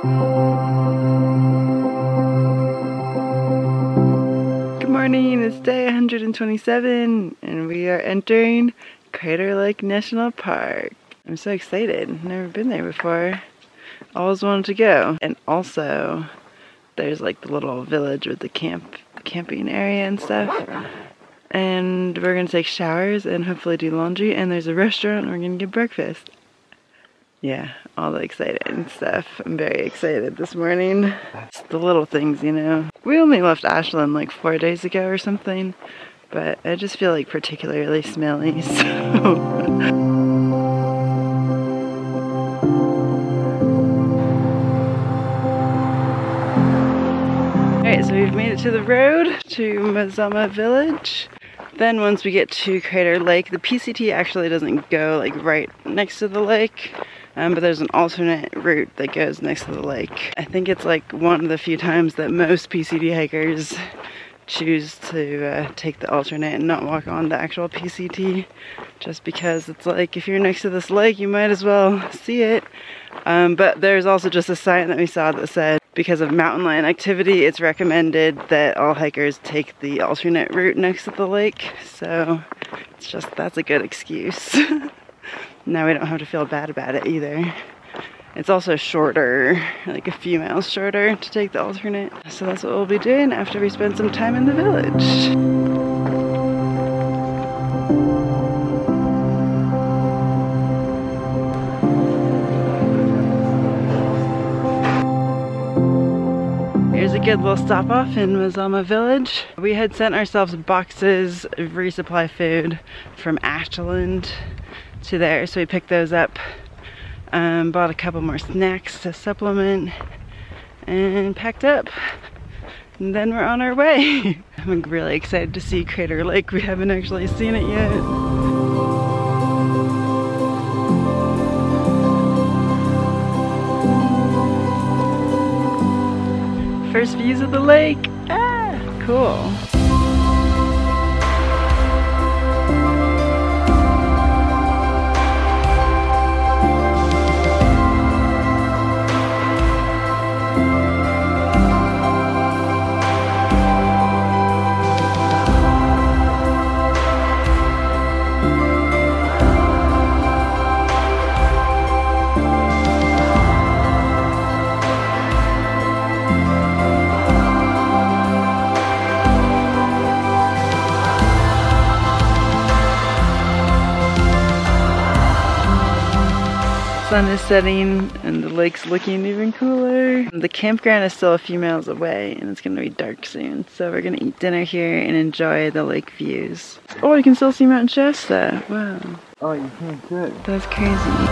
Good morning, it's day 127 and we are entering Crater Lake National Park. I'm so excited, never been there before. Always wanted to go. And also, there's like the little village with the camping area and stuff. And we're gonna take showers and hopefully do laundry, and there's a restaurant and we're gonna get breakfast. Yeah, all the exciting stuff. I'm very excited this morning. It's the little things, you know. We only left Ashland like 4 days ago or something, but I just feel like particularly smelly, so. Alright, so we've made it to the road to Mazama Village. Then once we get to Crater Lake, the PCT actually doesn't go like right next to the lake, but there's an alternate route that goes next to the lake. I think it's like one of the few times that most PCT hikers choose to take the alternate and not walk on the actual PCT, just because it's like if you're next to this lake you might as well see it. But there's also just a sign that we saw that said because of mountain lion activity it's recommended that all hikers take the alternate route next to the lake, so it's just, that's a good excuse. Now we don't have to feel bad about it either. It's also shorter, like a few miles shorter to take the alternate. So that's what we'll be doing after we spend some time in the village. Here's a good little stop off in Mazama Village. We had sent ourselves boxes of resupply food from Ashland to there, so we picked those up, bought a couple more snacks to supplement, and packed up. And then we're on our way. I'm really excited to see Crater Lake. We haven't actually seen it yet. First views of the lake. Ah, cool. Sun is setting and the lake's looking even cooler. The campground is still a few miles away and it's gonna be dark soon. So we're gonna eat dinner here and enjoy the lake views. Oh, you can still see Mount Shasta. Wow. Oh, you can't do it. That's crazy.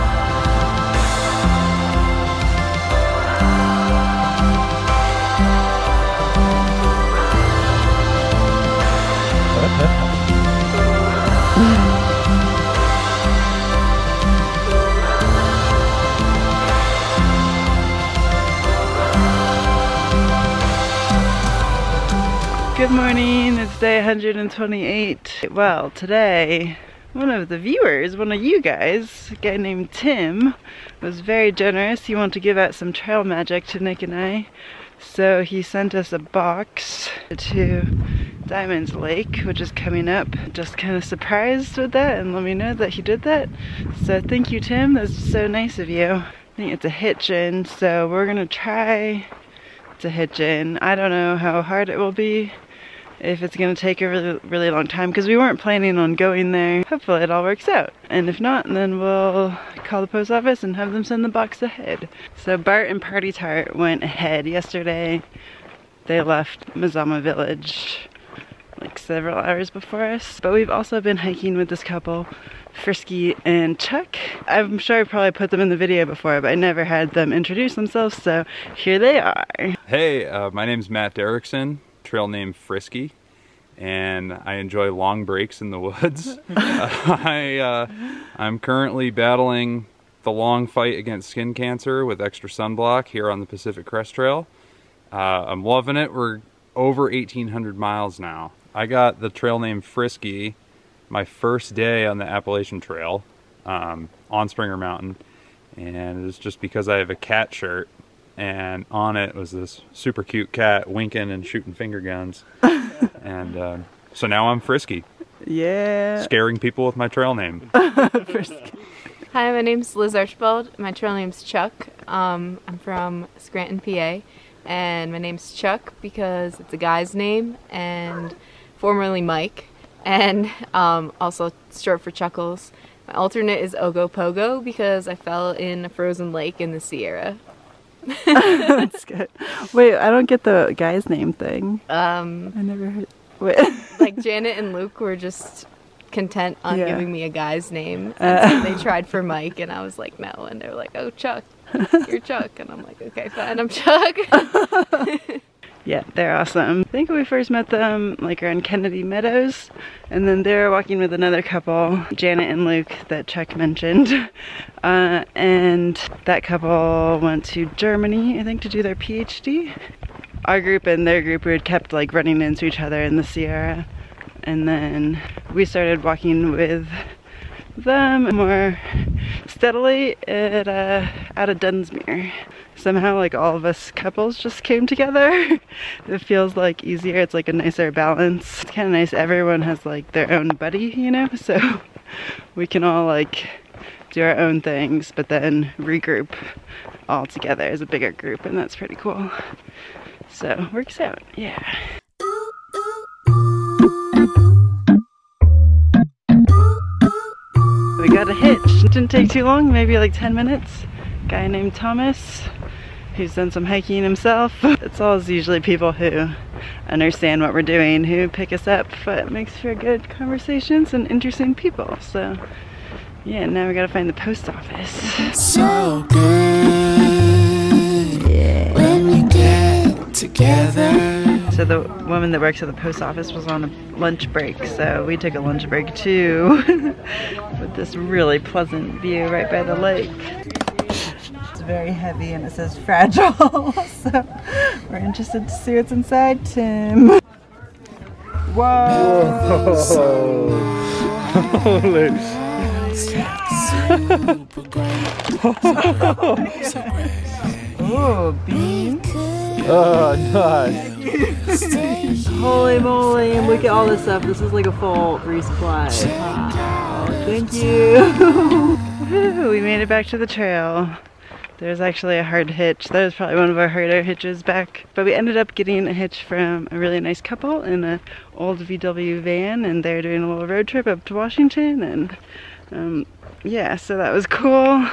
Good morning, it's day 128. Well, today, one of the viewers, one of you guys, a guy named Tim, was very generous. He wanted to give out some trail magic to Nick and I. So he sent us a box to Diamonds Lake, which is coming up. Just kind of surprised with that and let me know that he did that. So thank you, Tim, that's so nice of you. I think it's a hitch in, so we're gonna try to hitch in. I don't know how hard it will be, if it's gonna take a really long time, because we weren't planning on going there. Hopefully it all works out, and if not, then we'll call the post office and have them send the box ahead. So Bart and Party Tart went ahead yesterday. They left Mazama Village like several hours before us, but we've also been hiking with this couple, Frisky and Chuck. I'm sure I probably put them in the video before, but I never had them introduce themselves, so here they are. Hey, my name's Matt Derrickson, trail name Frisky, and I enjoy long breaks in the woods. I'm currently battling the long fight against skin cancer with extra sunblock here on the Pacific Crest Trail. I'm loving it. We're over 1,800 miles now. I got the trail name Frisky my first day on the Appalachian Trail on Springer Mountain, and it was just because I have a cat shirt and on it was this super cute cat winking and shooting finger guns. And so now I'm Frisky. Yeah. Scaring people with my trail name. Frisky. Hi, my name's Liz Archibald. My trail name's Chuck. I'm from Scranton, PA, and my name's Chuck because it's a guy's name, and formerly Mike, and also short for Chuckles. My alternate is Ogo Pogo because I fell in a frozen lake in the Sierra. That's good. Wait, I don't get the guy's name thing. I never heard. Wait. Like Janet and Luke were just content on Yeah. giving me a guy's name, and so they tried for Mike, and I was like no, and they were like, oh Chuck, you're Chuck, and I'm like, okay fine, I'm Chuck. Yeah, they're awesome. I think we first met them like around Kennedy Meadows, and then they were walking with another couple, Janet and Luke, that Chuck mentioned. And that couple went to Germany, I think, to do their PhD. Our group and their group, we had kept like running into each other in the Sierra. And then we started walking with them more steadily at out of Dunsmuir. Somehow like all of us couples just came together. It feels like easier, it's like a nicer balance. It's kind of nice, everyone has like their own buddy, you know, so we can all like do our own things but then regroup all together as a bigger group, and that's pretty cool. So works out, yeah. We got a hitch. It didn't take too long, maybe like 10 minutes. Guy named Thomas, who's done some hiking himself. It's always usually people who understand what we're doing who pick us up, but it makes for good conversations and interesting people. So yeah, now we gotta find the post office. So good, yeah, when we get together. So the woman that works at the post office was on a lunch break, so we took a lunch break too with this really pleasant view right by the lake. It's very heavy and it says fragile, so we're interested to see what's inside, Tim. Whoa! Holy. Oh, beans. Oh, nice. Holy moly, and look at all this stuff. This is like a full resupply. Wow, thank you. Woo, we made it back to the trail. There's actually a hard hitch. That was probably one of our harder hitches back. But we ended up getting a hitch from a really nice couple in an old VW van, and they're doing a little road trip up to Washington, and yeah, so that was cool.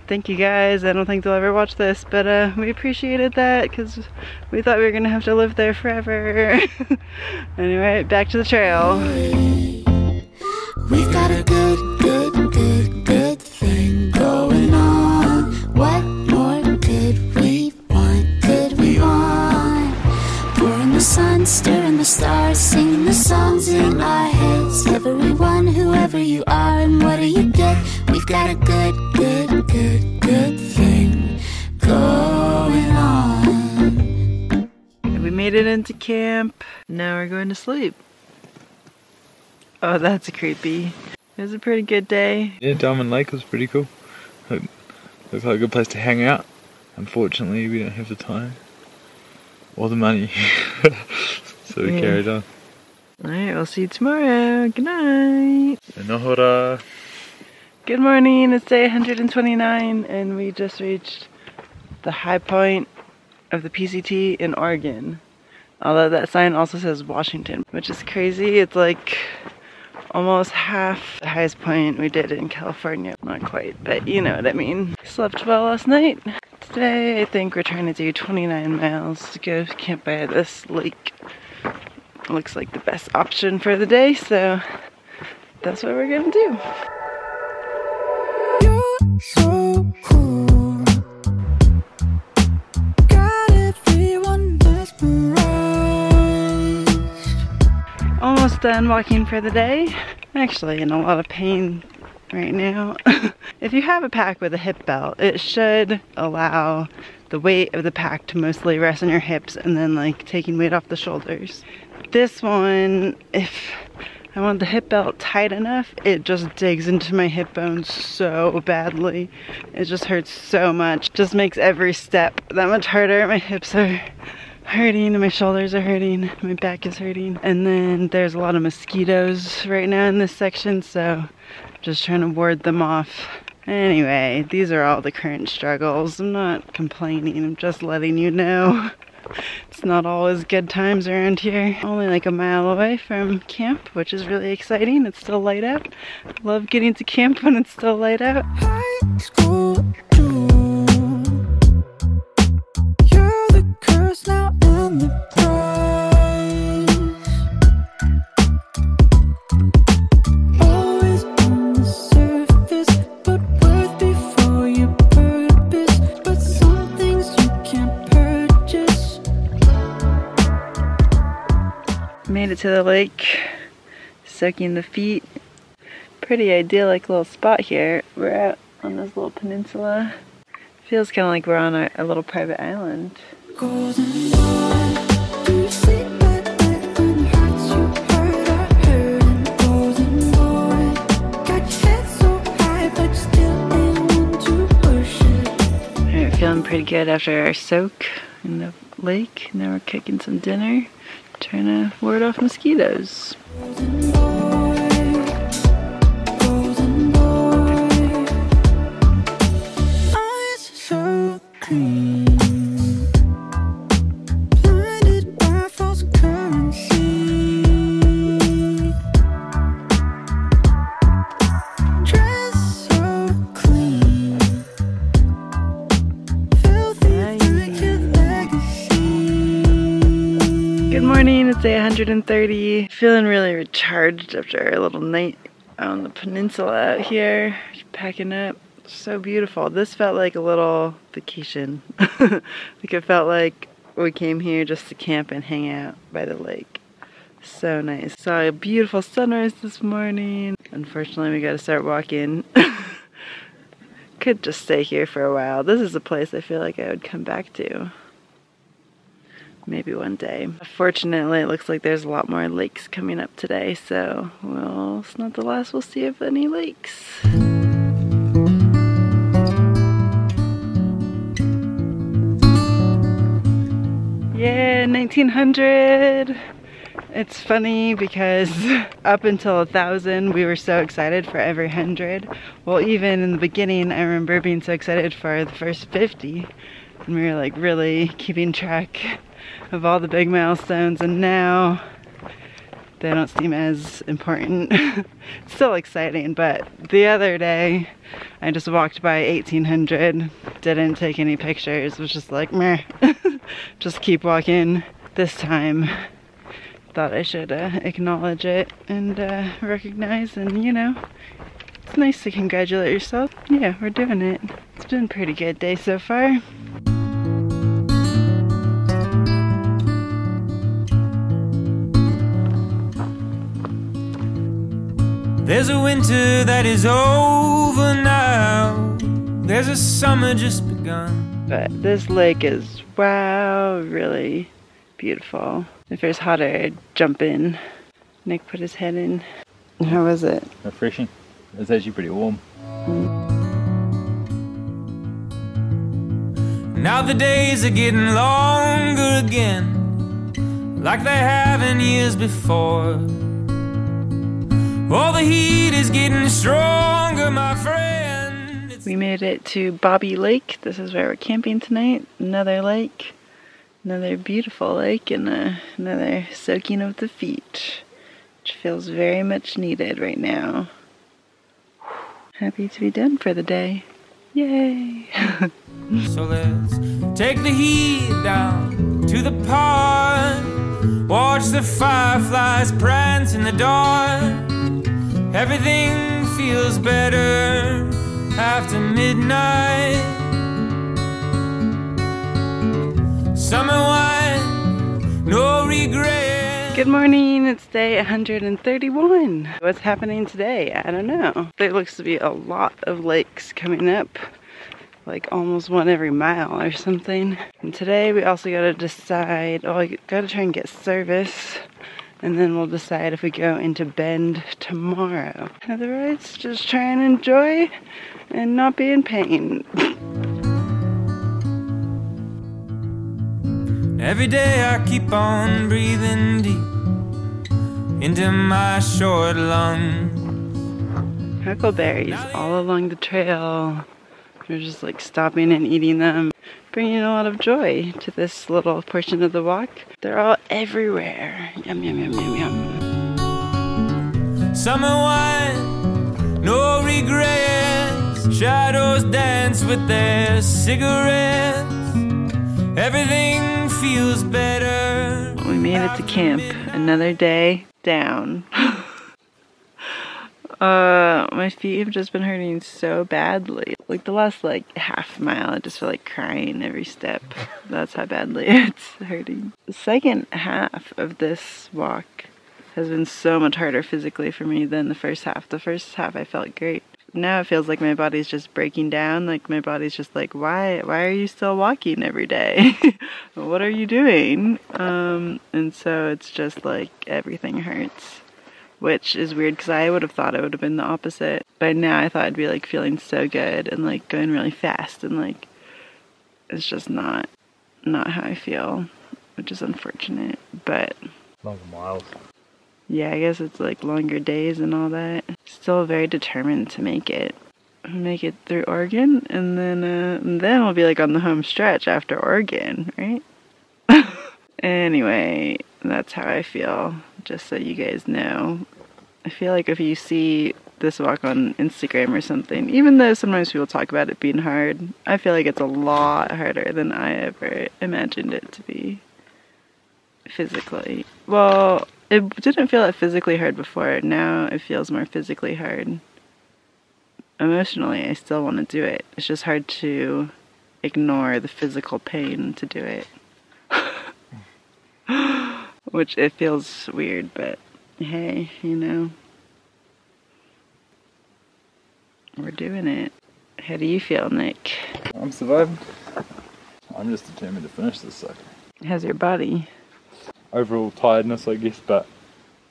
Thank you guys. I don't think they'll ever watch this, but we appreciated that because we thought we were gonna have to live there forever. Anyway, back to the trail. We've got a good thing going on. What more could we want? Could we want? Pouring the sun, stirring the stars, singing the songs in our heads. Everyone, whoever you are, and what do you get? We've got a good thing going on. We made it into camp. Now we're going to sleep. Oh, that's creepy. It was a pretty good day. Yeah, Diamond Lake was pretty cool. Looks like a good place to hang out. Unfortunately, we don't have the time or the money, so we carried on. Alright, we'll see you tomorrow. Good night. Enohora. Good morning, it's day 129 and we just reached the high point of the PCT in Oregon. Although that sign also says Washington, which is crazy. It's like almost half the highest point we did in California. Not quite, but you know what I mean. Slept well last night. Today I think we're trying to do 29 miles to go camp by this lake. Looks like the best option for the day, so that's what we're gonna do. So cool. Got everyone mesmerized. Almost done walking for the day. I'm actually in a lot of pain right now. If you have a pack with a hip belt, it should allow the weight of the pack to mostly rest on your hips and then like taking weight off the shoulders. This one, if I want the hip belt tight enough. It just digs into my hip bones so badly. It just hurts so much. Just makes every step that much harder. My hips are hurting and my shoulders are hurting. My back is hurting. And then there's a lot of mosquitoes right now in this section, so just trying to ward them off. Anyway, these are all the current struggles. I'm not complaining, I'm just letting you know. It's not always good times around here. Only like a mile away from camp, which is really exciting. It's still light out. I love getting to camp when it's still light out. High school June. You're the curse now and the prize. Always on the surface, but worth before your purpose. But some things you can't purchase. Made it to the lake, soaking the feet. Pretty idyllic little spot here. We're out on this little peninsula. Feels kind of like we're on a little private island. Golden boy, do you sleep at night when it hurts you hurt? I heard. And golden boy, got your head so high, but you still ain't one to worship. Alright, feeling pretty good after our soak in the lake. Now we're cooking some dinner, trying to ward off mosquitoes. Golden boy, golden boy, eyes so clean, blinded by false currency, dress so clean, filthy like your legacy. Good morning, it's day 130. Feeling really recharged after a little night on the peninsula out here. Packing up. So beautiful. This felt like a little vacation. Like it felt like we came here just to camp and hang out by the lake. So nice. Saw a beautiful sunrise this morning. Unfortunately, we gotta start walking. Could just stay here for a while. This is a place I feel like I would come back to. Maybe one day. Fortunately, it looks like there's a lot more lakes coming up today, so well, it's not the last we'll see of any lakes. Yeah, 1900! It's funny because up until 1,000 we were so excited for every 100. Well, even in the beginning I remember being so excited for the first 50. And we were like really keeping track of all the big milestones, and now they don't seem as important. It's still exciting, but the other day I just walked by 1800, didn't take any pictures, was just like meh. Just keep walking. This time thought I should acknowledge it and recognize, and you know, it's nice to congratulate yourself. Yeah, we're doing it. It's been a pretty good day so far. There's a winter that is over now. There's a summer just begun. But this lake is, wow, really beautiful. If it was hotter, I'd jump in. Nick put his head in. How was it? Refreshing. It's actually pretty warm. Now the days are getting longer again, like they have in years before. All the heat is getting stronger, my friend. We made it to Bobby Lake. This is where we're camping tonight. Another lake. Another beautiful lake, and another soaking of the feet, which feels very much needed right now. Happy to be done for the day. Yay! So let's take the heat down to the pond, watch the fireflies prance in the dark. Everything feels better after midnight. Summer wine, no regret. Good morning, it's day 131. What's happening today? I don't know. There looks to be a lot of lakes coming up, like almost one every mile or something. And today we also gotta decide, oh, I gotta try and get service and then we'll decide if we go into Bend tomorrow. Otherwise, just try and enjoy and not be in pain. Every day I keep on breathing deep into my short lungs. Huckleberries all along the trail. We're just like stopping and eating them, bringing a lot of joy to this little portion of the walk. They're all everywhere. Yum, yum, yum, yum, yum. Summer wine, no regrets. Shadows dance with their cigarettes. Everything feels better. We made it to camp. Another day down. My feet have just been hurting so badly. Like the last half mile, I just feel like crying every step. That's how badly it's hurting. The second half of this walk has been so much harder physically for me than the first half. The first half I felt great. Now it feels like my body's just breaking down. Like my body's just like, why are you still walking every day? What are you doing? And so it's just like everything hurts. Which is weird because I would have thought it would have been the opposite. But now I thought I'd be like feeling so good and like going really fast, and like it's just not how I feel, which is unfortunate. But Longer miles. yeah, I guess it's like longer days and all that. Still very determined to make it through Oregon, and then we'll be like on the home stretch after Oregon, right? Anyway, that's how I feel, just so you guys know. I feel like if you see this walk on Instagram or something, even though sometimes people talk about it being hard, I feel like it's a lot harder than I ever imagined it to be physically. Well, it didn't feel that physically hard before. Now it feels more physically hard. Emotionally, I still want to do it. It's just hard to ignore the physical pain to do it. Which it feels weird, but hey, you know, we're doing it. How do you feel, Nick? I'm surviving. I'm just determined to finish this sucker. How's your body? Overall tiredness, I guess, but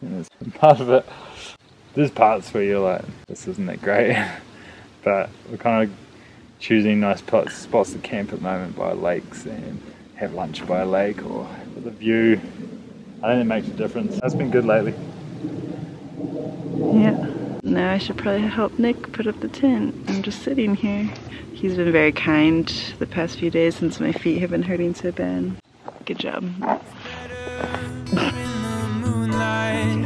you know, part of it. There's parts where you're like, this isn't that great, but we're kind of choosing nice spots to camp at the moment by lakes and have lunch by a lake or with a view. I think it makes a difference. That's been good lately. Yeah. Now I should probably help Nick put up the tent. I'm just sitting here. He's been very kind the past few days since my feet have been hurting so bad. Good job. In the moonlight,